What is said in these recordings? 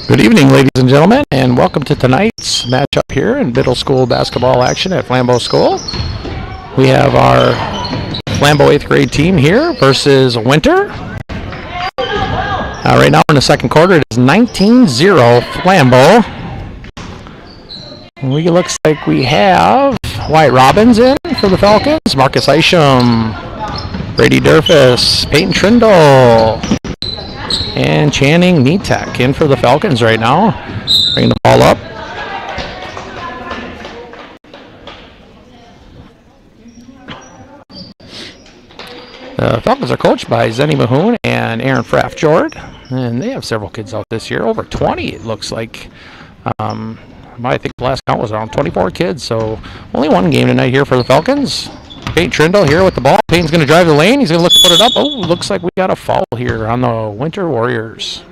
Good evening, ladies and gentlemen, and welcome to tonight's matchup here in middle school basketball action at Flambeau School. We have our Flambeau 8th grade team here versus Winter. Right now in the second quarter, it is 19-0 Flambeau. Looks like we have Wyatt Robbins in for the Falcons, Marcus Isham, Brady Durfus, Peyton Trindle, and Channing Netek in for the Falcons right now. Bring the ball up. The Falcons are coached by Zenny Mahoon and Aaron Fraff-Jord, and they have several kids out this year. Over 20, it looks like. I think the last count was around 24 kids, so only one game tonight here for the Falcons. Peyton Trindle here with the ball. Peyton's going to drive the lane. He's going to look to put it up. Oh, looks like we got a foul here on the Winter Warriors.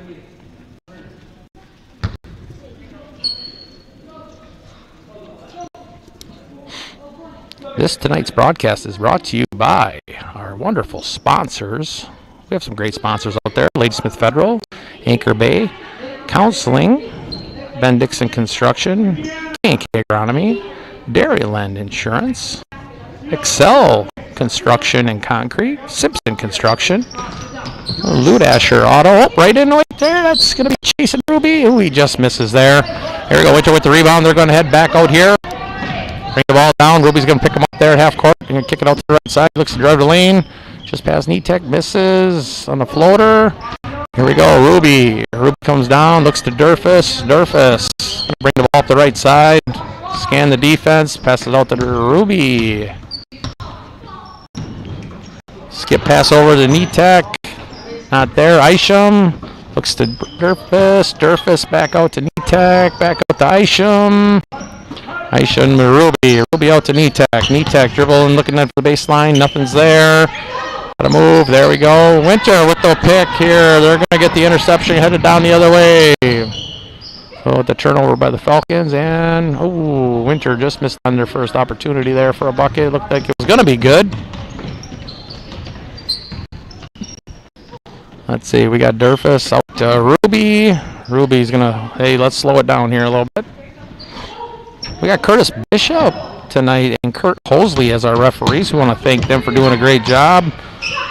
Tonight's broadcast is brought to you by our wonderful sponsors. We have some great sponsors out there. Ladysmith Federal, Anchor Bay Counseling, Ben Dixon Construction, K&K Agronomy, Dairyland Insurance, Excel Construction and Concrete, Simpson Construction, Ludasher Auto. Oh, right in right there. That's going to be chasing Ruby. Oh, he just misses there. Here we go. Winter with the rebound. They're going to head back out here. Bring the ball down. Ruby's going to pick him up there at half court. They're going to kick it out to the right side. Looks to drive the lane. Just past Netek. Misses on the floater. Here we go. Ruby. Ruby comes down. Looks to Durfus. Durfus. Bring the ball up the right side. Scan the defense. Pass it out to Ruby. Skip pass over to Netek. Not there. Isham. Looks to Durfus. Durfus back out to Netek. Back out to Isham. Isham to Ruby. Ruby out to Netek. Netek dribbling, looking at the baseline. Nothing's there. Got to move. There we go. Winter with the pick here. They're going to get the interception headed down the other way. So the turnover by the Falcons. And, oh, Winter just missed on their first opportunity there for a bucket. Looked like it was going to be good. Let's see. We got Durfus out to Ruby. Ruby's going to, hey, let's slow it down here a little bit. We got Curtis Bishop tonight and Kurt Hosley as our referees. We want to thank them for doing a great job.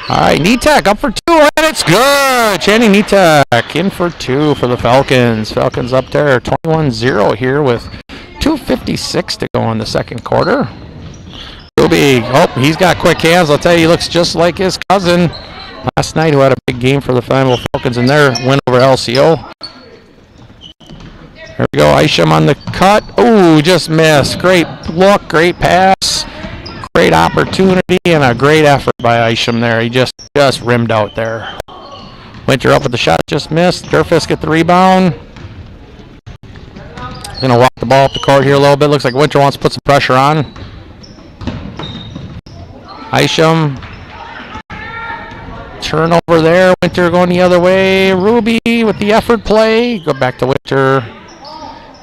All right, Netek up for two, and it's good. Channing Netek in for two for the Falcons. Falcons up there 21-0 here with 2:56 to go in the second quarter. Ruby, oh, he's got quick hands. I'll tell you, he looks just like his cousin last night who had a big game for the Flambeau Falcons in their win over LCO. There we go, Isham on the cut. Oh, just missed. Great look, great pass, great opportunity, and a great effort by Isham there. He just rimmed out there. Winter up with the shot, just missed. Durfus get the rebound. Gonna walk the ball up the court here a little bit. Looks like Winter wants to put some pressure on. Isham. Turnover there. Winter going the other way. Ruby with the effort play. Go back to Winter.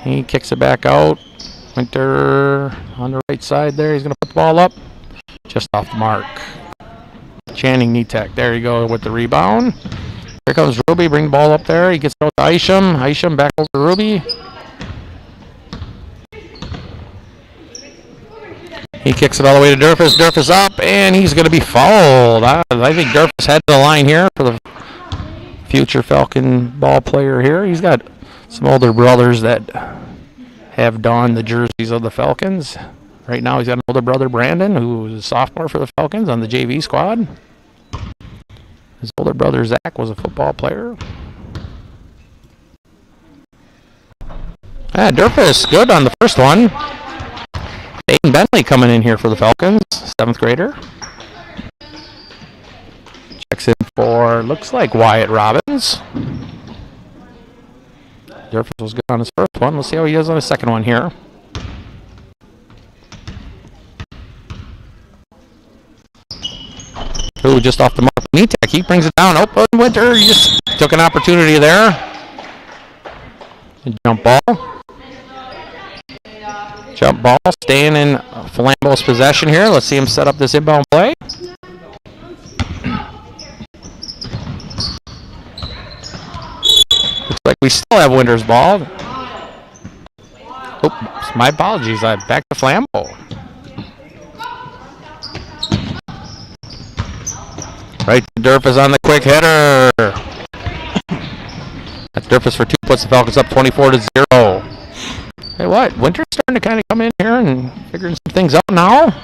He kicks it back out. Winter on the right side there. He's going to put the ball up. Just off the mark. Channing Netek. There you go with the rebound. Here comes Ruby. Bring the ball up there. He gets it out to Isham. Isham back over to Ruby. He kicks it all the way to Durfus. Durfus up, and he's going to be fouled. I think Durfus headed the line here for the future Falcon ball player here. He's got some older brothers that have donned the jerseys of the Falcons. Right now he's got an older brother, Brandon, who is a sophomore for the Falcons on the JV squad. His older brother, Zach, was a football player. Durfus, good on the first one. Aiden Bentley coming in here for the Falcons, 7th grader. Checks in for, looks like Wyatt Robbins. Durfus was good on his first one. Let's see how he is on his second one here. Ooh, just off the mark. Netek, he brings it down. Open Winter, he just took an opportunity there. Jump ball. Jump ball, staying in Flambeau's possession here. Let's see him set up this inbound play. Looks like we still have Winter's ball. Oops, my apologies. Back to Flambeau. Right to Durfus on the quick hitter. That's Durfus for 2, puts the Falcons up 24-0. Hey, what? Winter's starting to kind of come in here and figuring some things out now.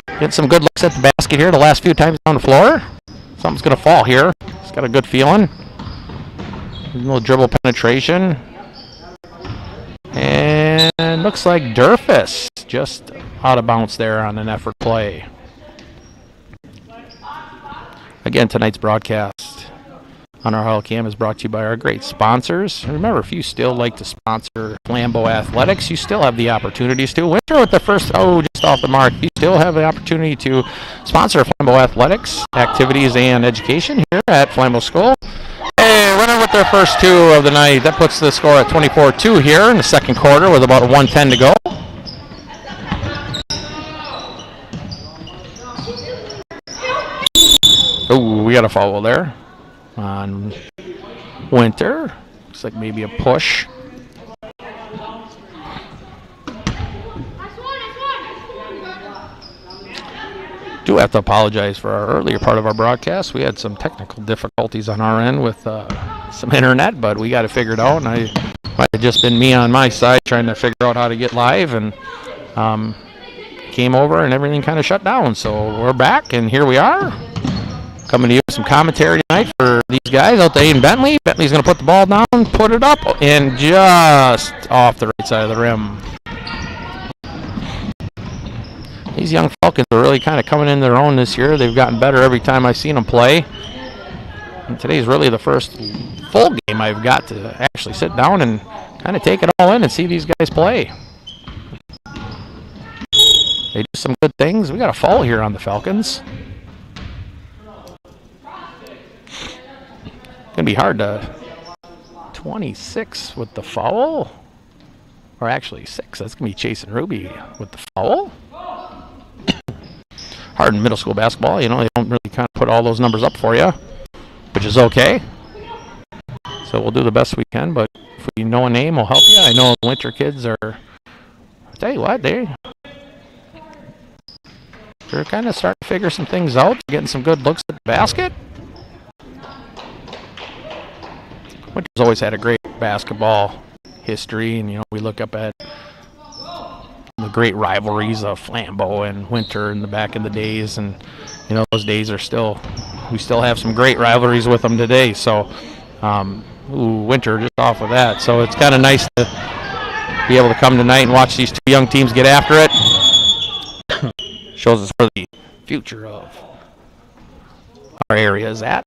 Getting some good looks at the basket here the last few times on the floor. Something's going to fall here. He's got a good feeling. A little dribble penetration. And looks like Durfus just out of bounds there on an effort play. Again, tonight's broadcast on our Huddle Cam is brought to you by our great sponsors. Remember, if you still like to sponsor Flambeau Athletics, you still have the opportunities to. Winter with the first, just off the mark. You still have the opportunity to sponsor Flambeau Athletics activities and education here at Flambeau School. Hey, winner with their first 2 of the night. That puts the score at 24-2 here in the second quarter with about 1:10 to go. Oh, we got a foul there on Winter. Looks like maybe a push. Do have to apologize for our earlier part of our broadcast. We had some technical difficulties on our end with some internet, but we got it figured out, and it might have just been me on my side trying to figure out how to get live, and came over and everything kind of shut down. So we're back, and here we are. Coming to you with some commentary tonight for these guys out there. Aiden Bentley. Bentley's going to put the ball down, put it up, and just off the right side of the rim. These young Falcons are really kind of coming in their own this year. They've gotten better every time I've seen them play. And today's really the first full game I've got to actually sit down and kind of take it all in and see these guys play. They do some good things. We got a foul here on the Falcons. Gonna be hard to 26 with the foul, or actually 6. That's gonna be Chasen Ruby with the foul. Hard in middle school basketball, you know, they don't really kind of put all those numbers up for you, which is okay. So we'll do the best we can, but if we know a name, we'll help you. I know the Winter kids are, I'll tell you what, they're kind of starting to figure some things out, getting some good looks at the basket. Winter's always had a great basketball history, and, you know, we look up at the great rivalries of Flambeau and Winter in the back in the days, and, you know, those days are still, we still have some great rivalries with them today. So, Winter just off of that. So it's kind of nice to be able to come tonight and watch these 2 young teams get after it. Shows us where the future of our area is at.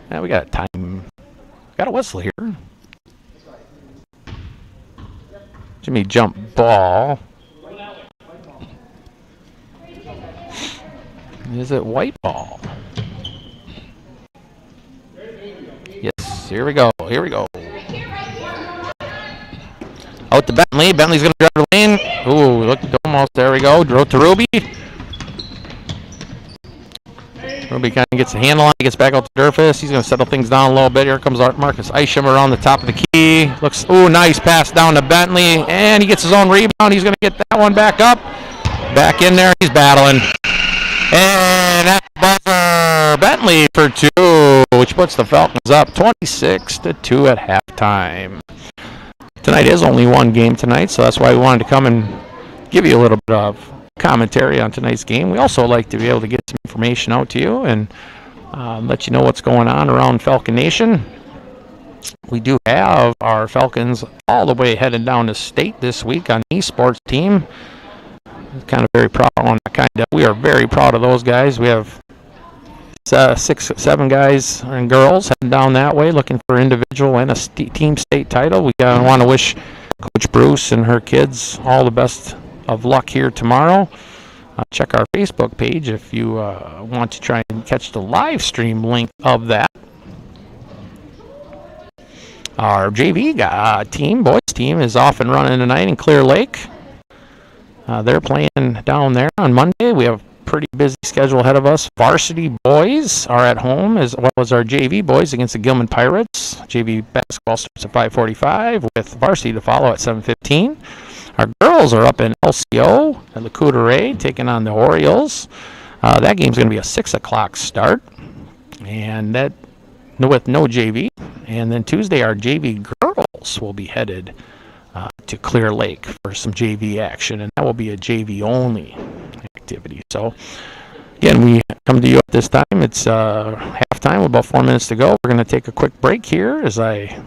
Now we got a time. Got a whistle here. Jimmy jump ball. Is it white ball? Yes, here we go. Here we go. Out to Bentley. Bentley's going to drive the lane. Ooh, look, almost. There we go. Drove to Ruby. Ruby kind of gets a handle on it. Gets back out to Durfus. He's going to settle things down a little bit. Here comes Marcus Isham around the top of the key. Looks, ooh, nice pass down to Bentley. And he gets his own rebound. He's going to get that one back up. Back in there. He's battling. And that buzzer. Bentley for 2, which puts the Falcons up 26-2 at halftime. Tonight is only one game tonight, so that's why we wanted to come and give you a little bit of commentary on tonight's game. We also like to be able to get some information out to you and let you know what's going on around Falcon Nation. We do have our Falcons all the way headed down to state this week on the esports team. Kind of very proud on that kind of. We are very proud of those guys. We have 6, 7 guys and girls heading down that way looking for individual and a team state title. We want to wish Coach Bruce and her kids all the best of luck here tomorrow. Check our Facebook page if you want to try and catch the live stream link of that. Our JV team, boys team, is off and running tonight in Clear Lake. They're playing down there on Monday. We have a pretty busy schedule ahead of us. Varsity boys are at home, as well as our JV boys against the Gilman Pirates. JV basketball starts at 5:45 with varsity to follow at 7:15. Our girls are up in LCO at Le Coudray taking on the Orioles. That game's going to be a 6 o'clock start, and that with no JV. And then Tuesday, our JV girls will be headed to Clear Lake for some JV action, and that will be a JV only activity. So again, we come to you at this time. It's halftime, about 4 minutes to go. We're going to take a quick break here as I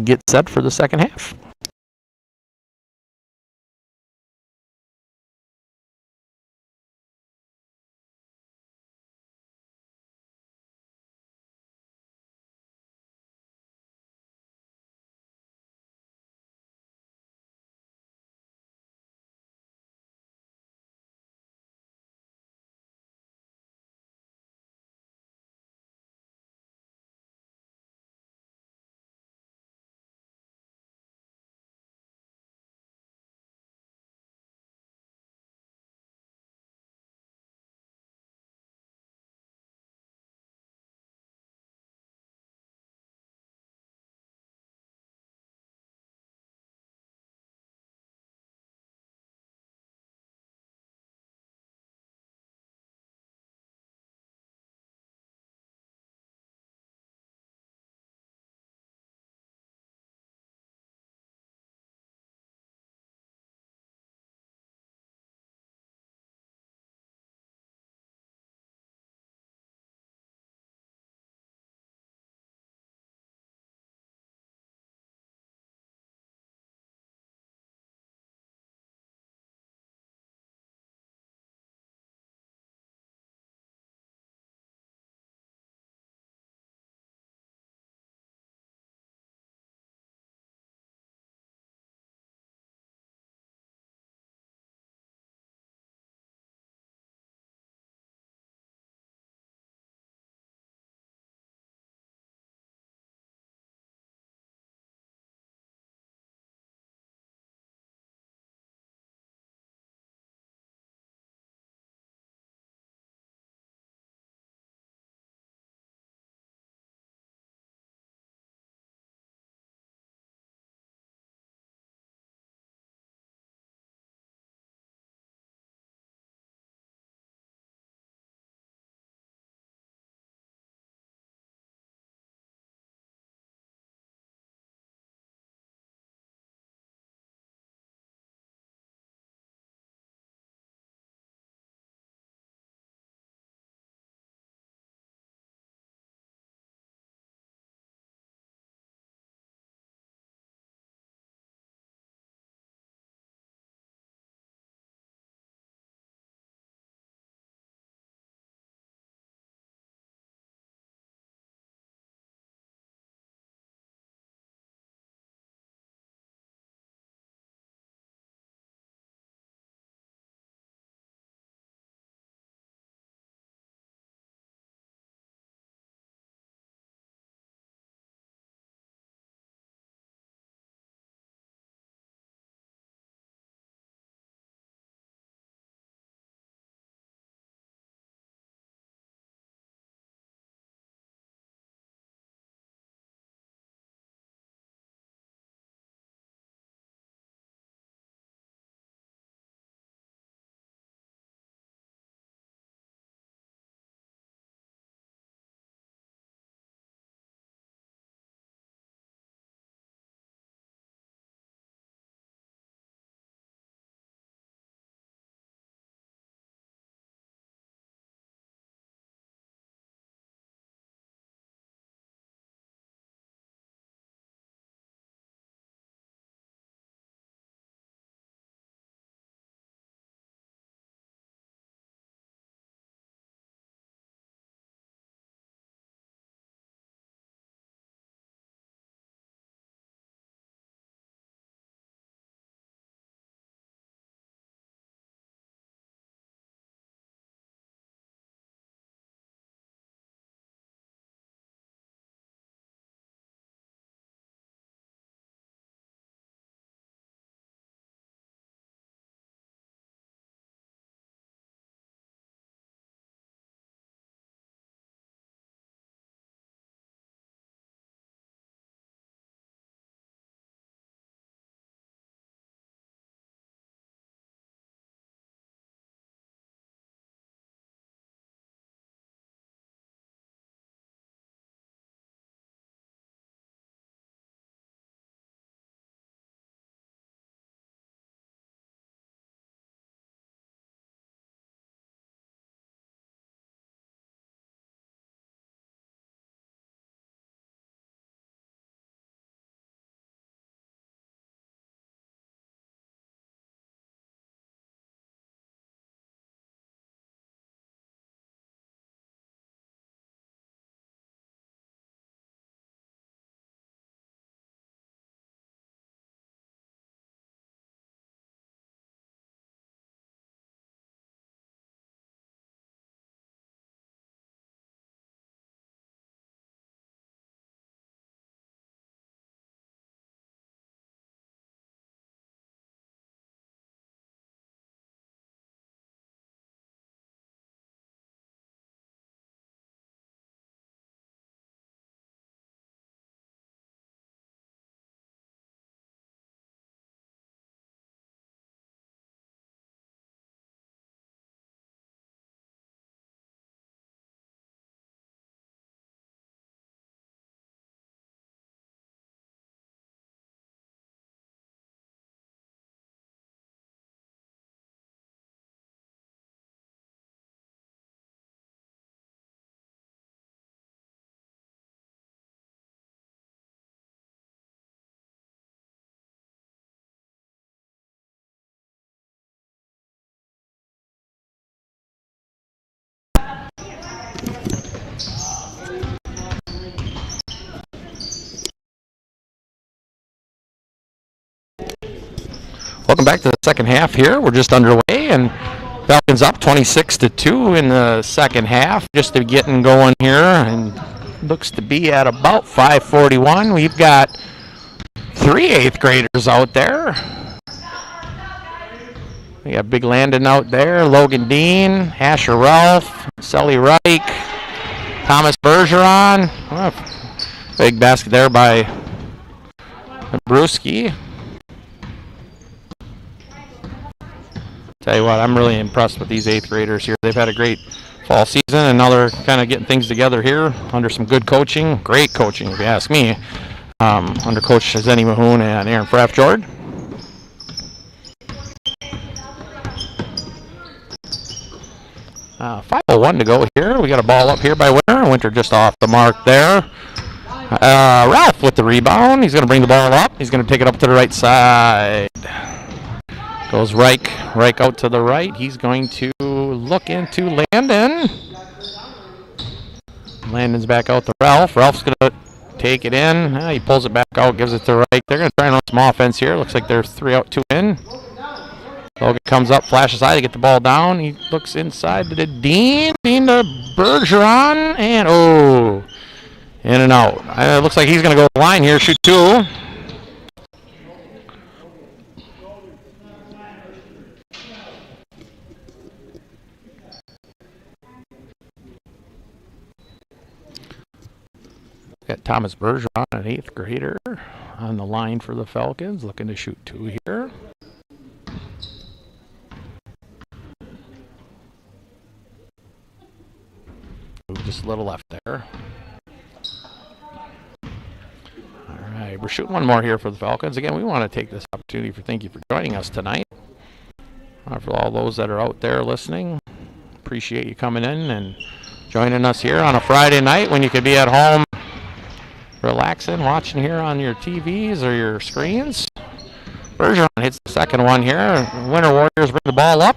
get set for the second half. Welcome back to the second half here. We're just underway, and Falcons up 26-2 in the second half. Just to getting going here, and looks to be at about 5:41. We've got 3 8th graders out there. We got Big Landon out there, Logan Dean, Asher Ralph, Sully Reich, Thomas Bergeron. Oh, big basket there by Brewski. Tell you what, I'm really impressed with these 8th graders here. They've had a great fall season, and now they're kind of getting things together here under some good coaching. Great coaching, if you ask me, under Coach Zenny Mahoon and Aaron Fraffjord. Uh, 5:01 to go here. We got a ball up here by Winter. Winter just off the mark there. Ralph with the rebound. He's going to bring the ball up. He's going to take it up to the right side. Goes Reich out to the right. He's going to look into Landon. Landon's back out to Ralph. Ralph's going to take it in. He pulls it back out, gives it to Reich. They're going to try and run some offense here. Looks like they're 3 out, 2 in. Logan comes up, flashes high to get the ball down. He looks inside to the Dean. Dean to Bergeron. And, in and out. It looks like he's going to go to the line here, shoot 2. Got Thomas Bergeron, an 8th grader, on the line for the Falcons, looking to shoot 2 here. Just a little left there. All right, we're shooting one more here for the Falcons. Again, we want to take this opportunity for thank you for joining us tonight. For all those that are out there listening, appreciate you coming in and joining us here on a Friday night when you could be at home relaxing, watching here on your TVs or your screens. Bergeron hits the second one here. Winter Warriors bring the ball up.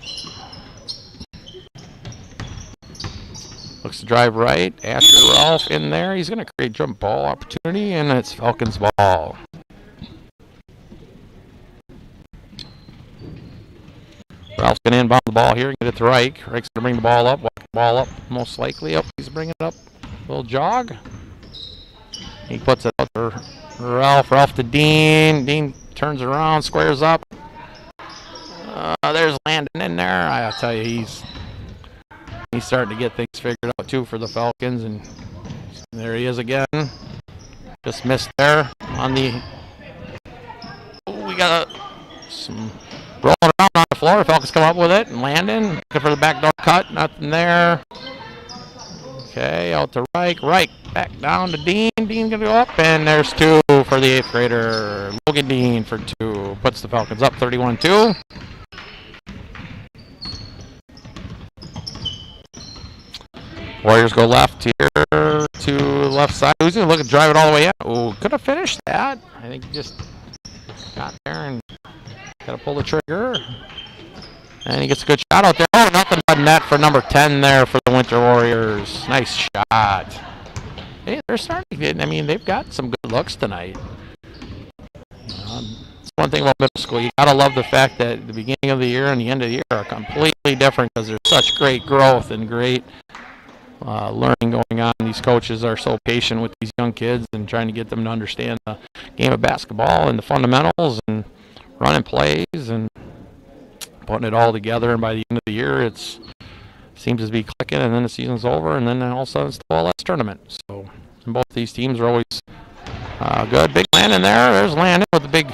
Looks to drive right. Asher Ralph in there. He's going to create jump ball opportunity, and it's Falcons ball. Ralph's going to inbound the ball here and get it to Reich. Reich's going to bring the ball up, walk the ball up most likely. Up, he's bringing it up. A little jog. He puts it out to Ralph. Ralph to Dean. Dean turns around, squares up. There's Landon in there. I'll tell you, he's starting to get things figured out too for the Falcons, and there he is again. Just missed there on the. We got some rolling around on the floor. The Falcons come up with it, and Landon looking for the backdoor cut. Nothing there. Okay, out to Reich. Reich back down to Dean. Dean gonna go up, and there's 2 for the 8th grader. Logan Dean for 2. Puts the Falcons up 31-2. Warriors go left here to left side. Who's going to look at drive it all the way in? Oh, could have finished that. I think he just got there and got to pull the trigger. And he gets a good shot out there. Oh, nothing but net for number 10 there for the Winter Warriors. Nice shot. Hey, they're starting to get, I mean, they've got some good looks tonight. It's one thing about middle school. You got to love the fact that the beginning of the year and the end of the year are completely different because there's such great growth and great learning going on. These coaches are so patient with these young kids and trying to get them to understand the game of basketball and the fundamentals and running plays and putting it all together. And by the end of the year, it seems to be clicking, and then the season's over, and then all of a sudden it's the OLS tournament. So and both these teams are always good. Big Landon there. There's Landon with the big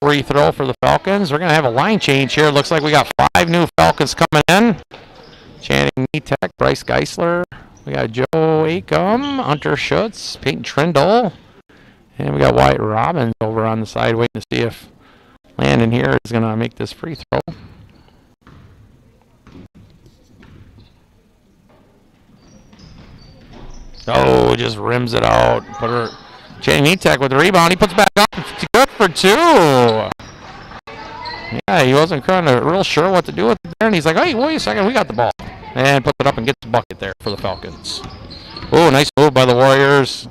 free throw for the Falcons. We're going to have a line change here. Looks like we got 5 new Falcons coming in. Channing Netek, Bryce Geisler. We got Joe Acom, Hunter Schutz, Peyton Trindle. And we got Wyatt Robbins over on the side waiting to see if Landon here is going to make this free throw. Oh, just rims it out. Channing Netek with the rebound. He puts it back up. It's good for 2. Yeah, he wasn't kind of real sure what to do with it there. And he's like, hey, wait a second. We got the ball. And puts it up and gets the bucket there for the Falcons. Oh, nice move by the Warriors.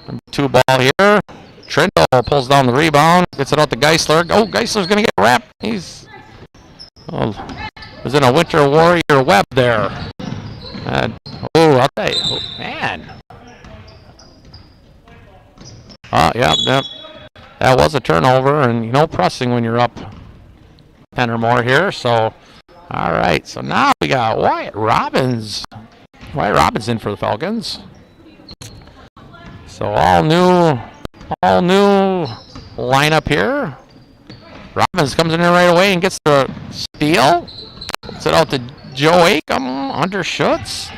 Number 2 ball here. Trindle pulls down the rebound, gets it out to Geisler. Oh, Geisler's going to get wrapped. He's was in a Winter Warrior web there. I'll tell you, man. Yep. That was a turnover, and pressing when you're up 10 or more here. So, all right. So now we got Wyatt Robbins. Wyatt Robbins in for the Falcons. So all new lineup here. Robbins comes in there right away and gets the steal. Puts it out to Joe Acom, under Schutz.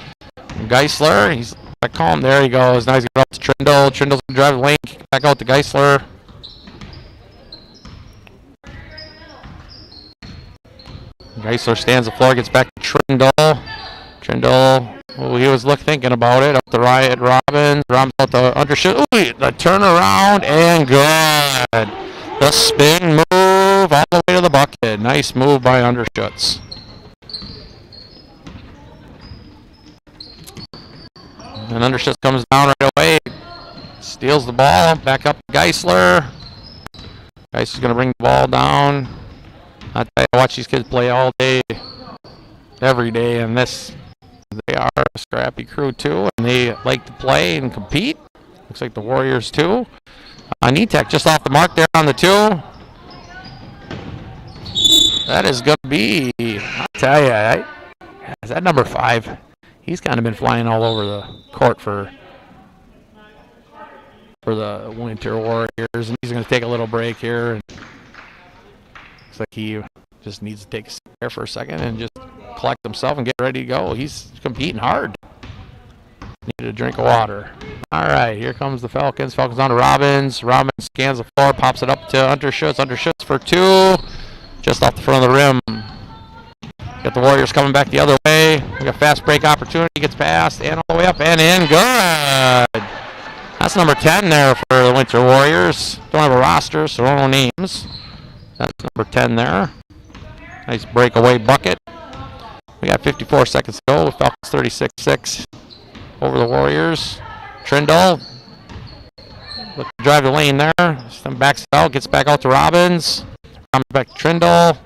Geisler, he's back home. There he goes. Now he's going up to Trindle. Trindle's going to drive the lane, kick it back out to Geisler. Geisler stands the floor, gets back to Trindle. Trindle, he was thinking about it. Up to Wyatt Robbins. Robbins out to Undershoot. Ooh, the turnaround and good. The spin move all the way to the bucket. Nice move by Underschutz. And Underschutz comes down right away. Steals the ball. Back up to Geisler. Geisler's going to bring the ball down. I watch these kids play all day, every day, and they are a scrappy crew too, and they like to play and compete. Looks like the Warriors too. Netek just off the mark there on the 2. That is going to be, I'll tell you, is that number 5? He's kind of been flying all over the court for the Winter Warriors, and he's going to take a little break here. And looks like he just needs to take a seat there for a second and just collect himself and get ready to go. He's competing hard. Needed a drink of water. All right, here comes the Falcons. Falcons on to Robbins. Robbins scans the floor, pops it up to Underschutz. Underschutz for 2. Just off the front of the rim. Got the Warriors coming back the other way. We got fast break opportunity. Gets past and all the way up and in. Good. That's number 10 there for the Winter Warriors. Don't have a roster, so no names. That's number 10 there. Nice breakaway bucket. We got 54 seconds to go. Falcons 36-6 over the Warriors. Trindle. Look to drive the lane there. Then backs it out. Gets back out to Robbins. Comes back to Trindle.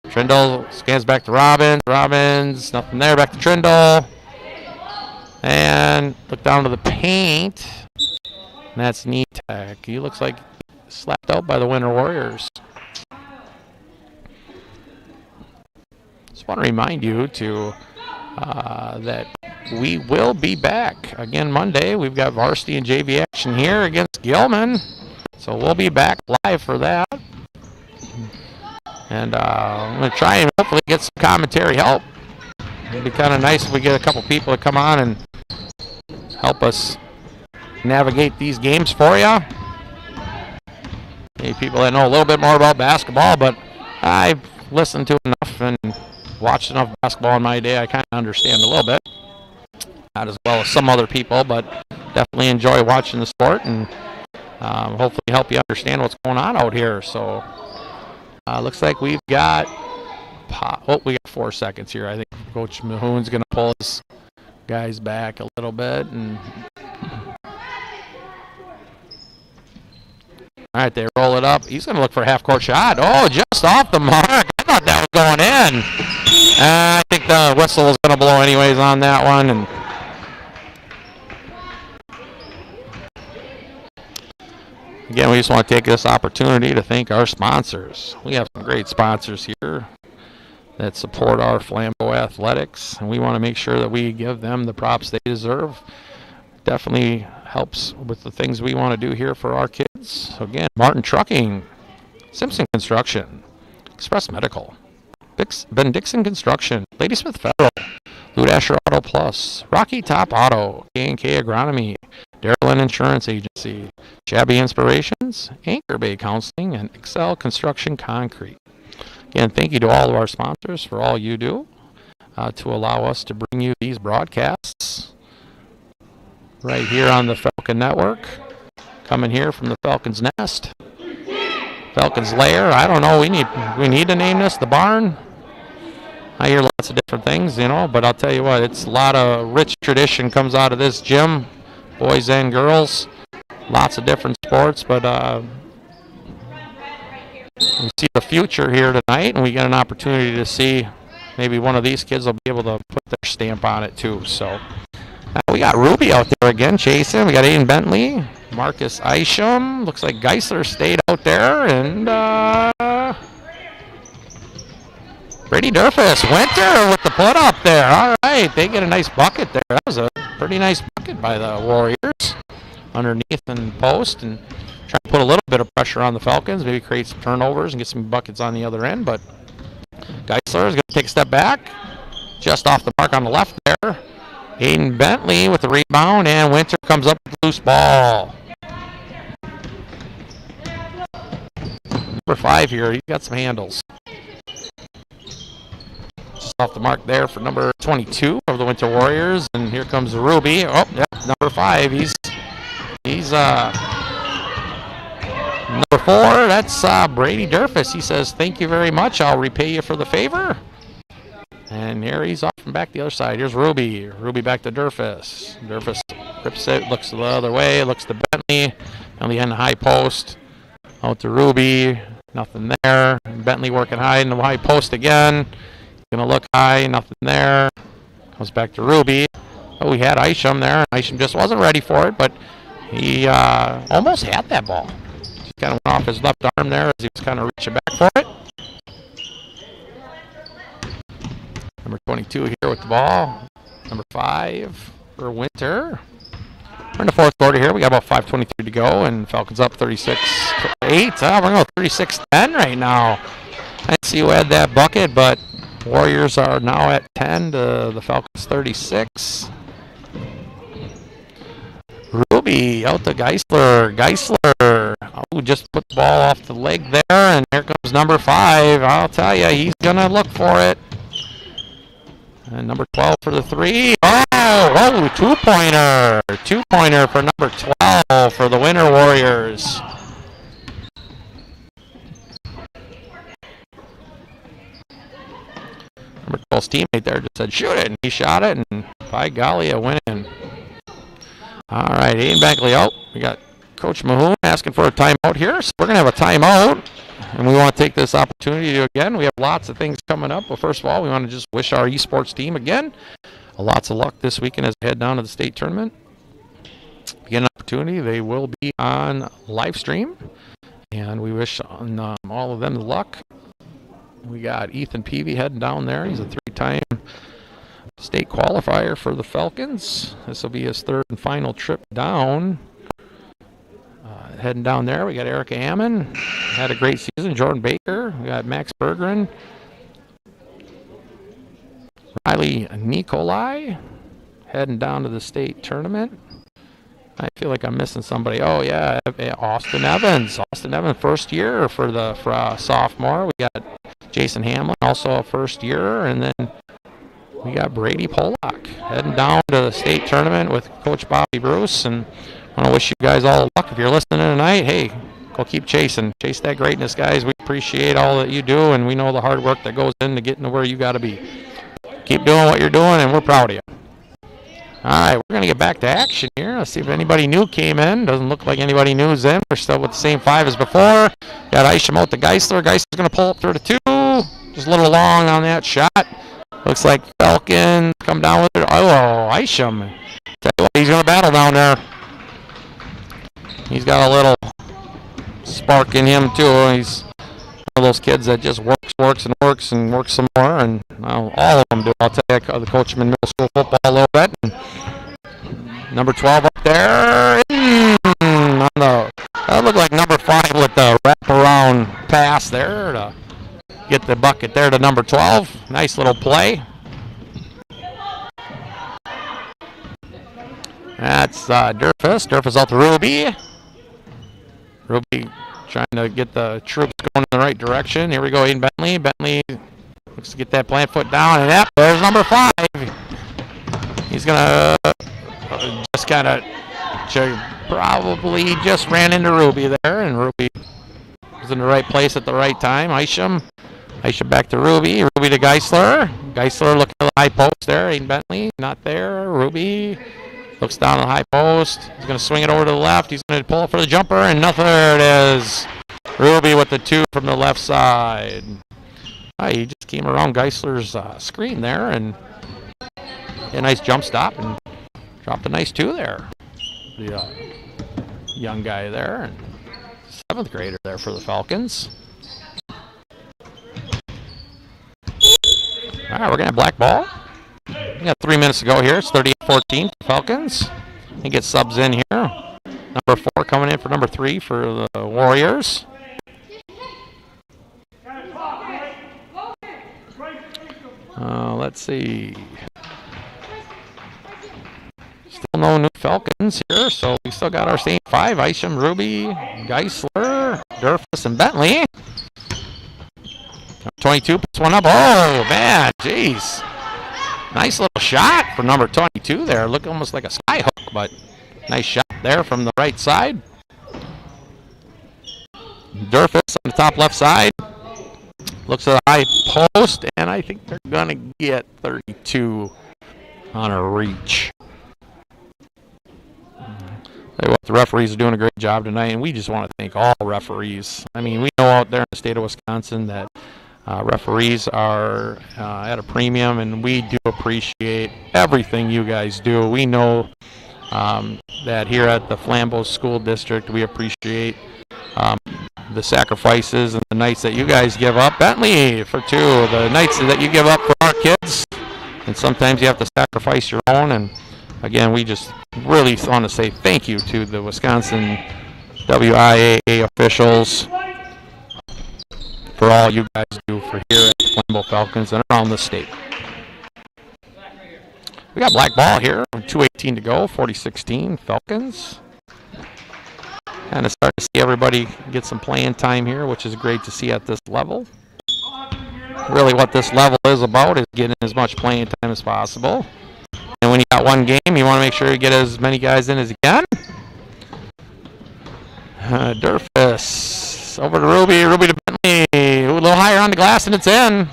Trindle scans back to Robbins. Robbins, nothing there. Back to Trindle. And look down to the paint. And that's Netek. He looks like slapped out by the Winter Warriors. Just want to remind you that we will be back again Monday. We've got varsity and JV action here against Gilman. So we'll be back live for that. And I'm going to try and hopefully get some commentary help. It'd be kind of nice if we get a couple people to come on and help us navigate these games for you. Maybe people that know a little bit more about basketball, but I've listened to enough and watched enough basketball in my day. I kind of understand a little bit. Not as well as some other people, but definitely enjoy watching the sport and hopefully help you understand what's going on out here. So looks like we've got we got 4 seconds here. I think Coach Mahoon's going to pull his guys back a little bit. And all right, they roll it up. He's going to look for a half-court shot. Oh, just off the mark. I thought that was going in. I think the whistle was going to blow anyways on that one. And again, we just want to take this opportunity to thank our sponsors. We have some great sponsors here that support our Flambeau Athletics, and we want to make sure that we give them the props they deserve. Definitely helps with the things we want to do here for our kids. So again, Martin Trucking, Simpson Construction, Express Medical, Ben Dixon Construction, Ladysmith Federal, Lou Dasher Auto Plus, Rocky Top Auto, K&K Agronomy, Darylyn Insurance Agency, Shabby Inspirations, Anchor Bay Counseling, and Excel Construction Concrete. Again, thank you to all of our sponsors for all you do to allow us to bring you these broadcasts right here on the Falcon Network. Coming here from the Falcon's Nest, Falcon's Lair. I don't know. We need to name this the barn. I hear lots of different things, but I'll tell you what, it's a lot of rich tradition comes out of this gym. boys and girls. Lots of different sports, but we see the future here tonight, and we get an opportunity to see maybe one of these kids will be able to put their stamp on it too. So we got Ruby out there again chasing. We got Aiden Bentley, Marcus Isham. Looks like Geisler stayed out there, and Brady Durfus, Winter with the put up there. All right, they get a nice bucket there. That was a pretty nice bucket by the Warriors underneath and post, and try to put a little bit of pressure on the Falcons, maybe create some turnovers and get some buckets on the other end. But Geisler is going to take a step back, just off the mark on the left there. Aiden Bentley with the rebound, and Winter comes up with the loose ball. Number 5 here, he's got some handles. Just off the mark there for number 22 of the Winter Warriors, and here comes Ruby. Oh, yep, number 5. He's number 4. That's Brady Durfus. He says, "Thank you very much. I'll repay you for the favor." And here he's off and back the other side. Here's Ruby. Ruby back to Durfus. Durfus rips it, looks the other way, looks to Bentley. Bentley in the high post. Out to Ruby. Nothing there. Bentley working high in the high post again. Gonna look high, nothing there. Comes back to Ruby. Oh, we had Isham there. Isham just wasn't ready for it, but he almost had that ball. Just kind of went off his left arm there as he was kind of reaching back for it. Number 22 here with the ball. Number 5 for Winter. We're in the fourth quarter here. We got about 5:23 to go, and Falcons up 36-8. We're going to go 36-10 right now. I didn't see who had that bucket, but Warriors are now at 10 to the Falcons 36. Ruby out to Geisler. Geisler, just put the ball off the leg there, and here comes number 5. I'll tell you, he's going to look for it. And number 12 for the 3. Oh, two-pointer. Two-pointer for number 12 for the Winter Warriors. Number 12's teammate there just said, "Shoot it," and he shot it, and by golly, it went in. All right, Aiden Bentley out. We got Coach Mahoon asking for a timeout here, so we're going to have a timeout. And we want to take this opportunity to, again, we have lots of things coming up. But first of all, we want to just wish our esports team, again, lots of luck this weekend as they head down to the state tournament. Again, an opportunity. They will be on live stream. And we wish all of them the luck. We got Ethan Peavy heading down there. He's a 3-time state qualifier for the Falcons. This will be his 3rd and final trip down. Heading down there, we got Erica Hammond. Had a great season. Jordan Baker. We got Max Bergeron. Riley Nikolai heading down to the state tournament. I feel like I'm missing somebody. Oh, yeah, Austin Evans. Austin Evans, first year for sophomore. We got Jason Hamlin, also a first year. And then we got Brady Pollock heading down to the state tournament with Coach Bobby Bruce. And I want to wish you guys all luck. If you're listening tonight, hey, go keep chasing. Chase that greatness, guys. We appreciate all that you do, and we know the hard work that goes into getting to where you got to be. Keep doing what you're doing, and we're proud of you. All right, we're going to get back to action here. Let's see if anybody new came in. Doesn't look like anybody new is in. We're still with the same 5 as before. Got Isham out to Geisler. Geisler's going to pull up through the 2. Just a little long on that shot. Looks like Falcon come down with it. Oh, Isham. Tell you what, he's going to battle down there. He's got a little spark in him, too. He's one of those kids that just works and works some more. And all of them do. I'll tell you, the coach him in middle school football a little bit. And number 12 up there. That looked like number 5 with the wraparound pass there to get the bucket there to number 12. Nice little play. That's Durfus. Durfus out to Ruby. Ruby trying to get the troops going in the right direction. Here we go, Aiden Bentley. Bentley looks to get that plant foot down, and there's number 5. He's going to just kind of probably just ran into Ruby there, and Ruby was in the right place at the right time. Isham back to Ruby. Ruby to Geisler. Geisler looking at the high post there. Aiden Bentley not there. Ruby Looks down the high post. He's going to swing it over to the left. He's going to pull it for the jumper, and nothing. There it is. Ruby with the 2 from the left side. He just came around Geisler's screen there and a nice jump stop and dropped a nice 2 there. The young guy there, and 7th grader there for the Falcons. All right, we're going to have black ball. We got 3 minutes to go here. It's 38-14 Falcons. He gets subs in here. Number 4 coming in for number 3 for the Warriors. Let's see. Still no new Falcons here, so we still got our same 5. Isham, Ruby, Geisler, Durfus, and Bentley. 22 puts one up. Oh, man, jeez. Nice little shot for number 22 there. Look almost like a sky hook, but nice shot there from the right side. Durfus on the top left side. Looks at the high post, and I think they're going to get 32 on a reach. The referees are doing a great job tonight, and we just want to thank all referees. I mean, we know out there in the state of Wisconsin that referees are at a premium, and we do appreciate everything you guys do. We know that here at the Flambeau School District, we appreciate the sacrifices and the nights that you guys give up. Bentley for 2, the nights that you give up for our kids, and sometimes you have to sacrifice your own. And again, we just really want to say thank you to the Wisconsin WIAA officials for all you guys do for here at the Flambeau Falcons and around the state. We got black ball here, 2:18 to go, 40-16 Falcons. Kind of start to see everybody get some playing time here, which is great to see at this level. Really what this level is about is getting as much playing time as possible. And when you got one game, you want to make sure you get as many guys in as you can. Durfus over to Ruby, Ruby to Bentley. A little higher on the glass, and it's in.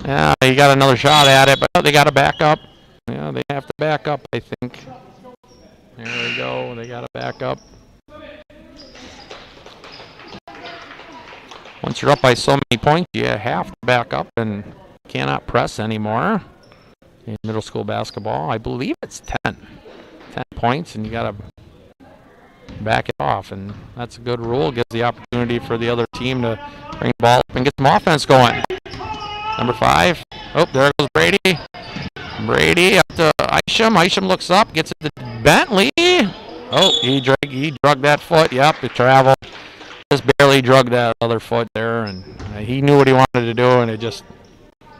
Yeah, you got another shot at it, but they got to back up. Yeah, they have to back up, I think. There we go. They got to back up. Once you're up by so many points, you have to back up and cannot press anymore. In middle school basketball, I believe it's 10 points, and you got to back it off, and that's a good rule. Gives the opportunity for the other team to bring the ball up and get some offense going. Number 5. Oh, there goes Brady. Brady up to Isham. Isham looks up, gets it to Bentley. Oh, he drug that foot. Yep, it traveled. Just barely drug that other foot there, and he knew what he wanted to do, and it just.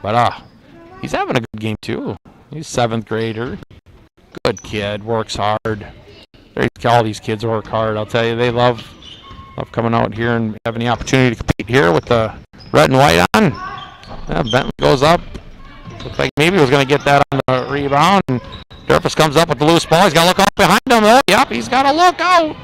But he's having a good game too. He's 7th grader. Good kid, works hard. All these kids work hard. I'll tell you, they love coming out here and having the opportunity to compete here with the red and white on. Bentley goes up. Looks like maybe he was going to get that on the rebound. And Durfus comes up with the loose ball. He's got to look up behind him. Oh, yep, he's got to look out.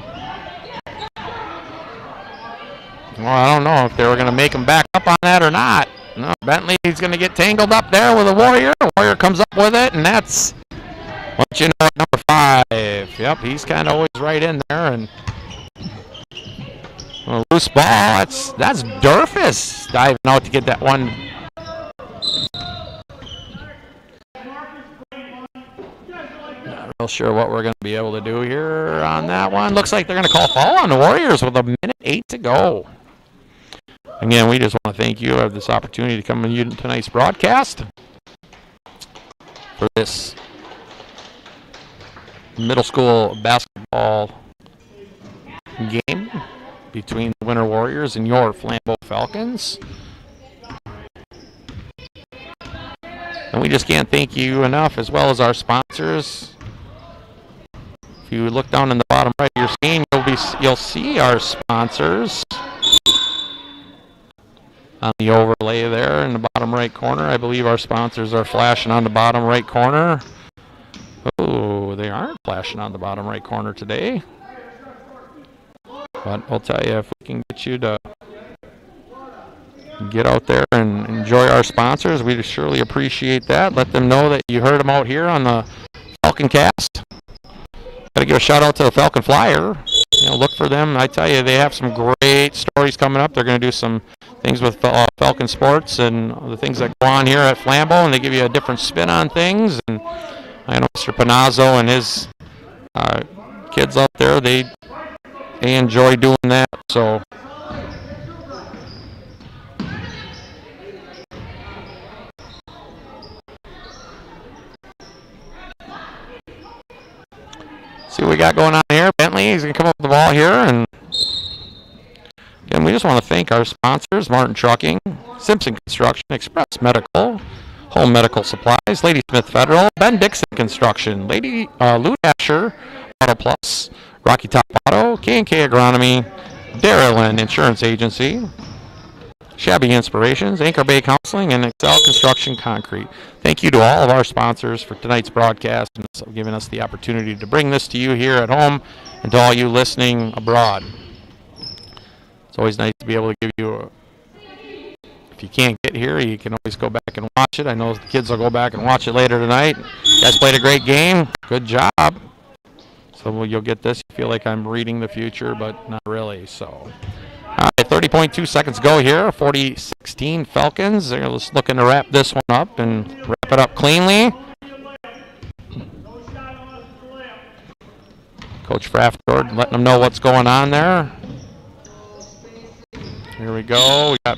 Well, I don't know if they were going to make him back up on that or not. No, Bentley's going to get tangled up there with a Warrior. Warrior comes up with it, and that's what you know, number 5. Yep, he's kind of always right in there. And a loose ball. That's Durfus diving out to get that one. Not real sure what we're going to be able to do here on that one. Looks like they're going to call foul on the Warriors with 1:08 to go. Again, we just want to thank you for this opportunity to come in tonight's broadcast for this middle school basketball game between the Winter Warriors and your Flambeau Falcons. And we just can't thank you enough, as well as our sponsors. If you look down in the bottom right of your screen, you'll see our sponsors on the overlay there in the bottom right corner. I believe our sponsors are flashing on the bottom right corner. Oh, they aren't flashing on the bottom right corner today. But I'll tell you, if we can get you to get out there and enjoy our sponsors, we'd surely appreciate that. Let them know that you heard them out here on the Falcon Cast. Got to give a shout out to the Falcon Flyer. Look for them. I tell you, they have some great stories coming up. They're going to do some things with Falcon Sports and the things that go on here at Flambeau, and they give you a different spin on things. And I know Mr. Panazzo and his kids out there, they enjoy doing that. So see what we got going on here. Bentley, he's going to come up with the ball here. And again, we just want to thank our sponsors, Martin Trucking, Simpson Construction, Express Medical, Home Medical Supplies, Lady Smith Federal, Ben Dixon Construction, Lou Asher, Auto Plus, Rocky Top Auto, K&K Agronomy, Darylyn Insurance Agency, Shabby Inspirations, Anchor Bay Counseling, and Excel Construction Concrete. Thank you to all of our sponsors for tonight's broadcast and giving us the opportunity to bring this to you here at home and to all you listening abroad. It's always nice to be able to give you if you can't get here, you can always go back and watch it. I know the kids will go back and watch it later tonight. You guys played a great game. Good job. So you'll get this. You feel like I'm reading the future, but not really. So, all right, 30.2 seconds go here. 40-16 Falcons. They're just looking to wrap this one up and wrap it up cleanly. Coach Fraftford letting them know what's going on there. Here we go. We got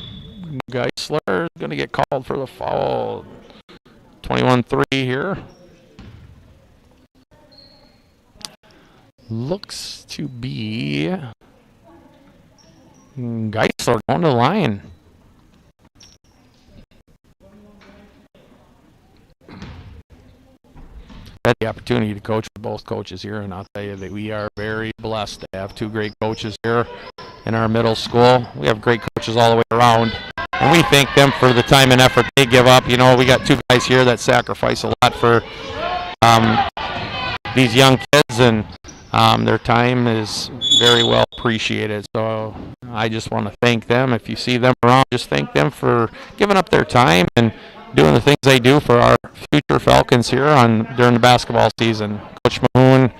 Geisler going to get called for the foul. 21-3 here. Looks to be Geisler going to the line. Had the opportunity to coach with both coaches here, and I'll tell you that we are very blessed to have two great coaches here in our middle school. We have great coaches all the way around, and we thank them for the time and effort they give up. We got two guys here that sacrifice a lot for these young kids, and their time is very well appreciated. So I just want to thank them. If you see them around, just thank them for giving up their time and doing the things they do for our future Falcons here during the basketball season. Coach Mahoon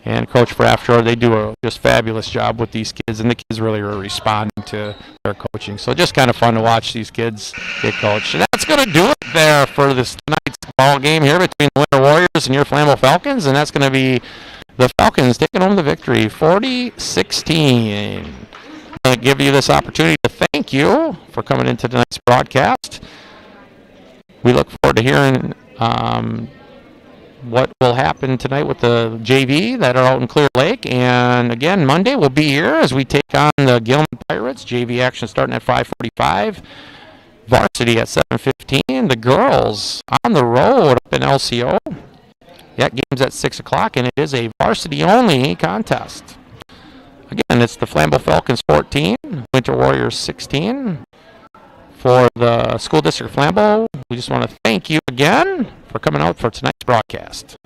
and Coach Fraftford, they do a just fabulous job with these kids, and the kids really are responding to their coaching. So just kind of fun to watch these kids get coached. And that's going to do it there for this tonight's ball game here between the Winter Warriors and your Flambeau Falcons, and that's going to be the Falcons taking home the victory, 40-16. I'm going to give you this opportunity to thank you for coming into tonight's broadcast. We look forward to hearing what will happen tonight with the JV that are out in Clear Lake. And again, Monday we'll be here as we take on the Gilman Pirates. JV action starting at 5:45. Varsity at 7:15. The girls on the road up in LCO. That game's at 6 o'clock, and it is a varsity-only contest. Again, it's the Flambeau Falcons 14, Winter Warriors 16. For the School District Flambeau, we just want to thank you again for coming out for tonight's broadcast.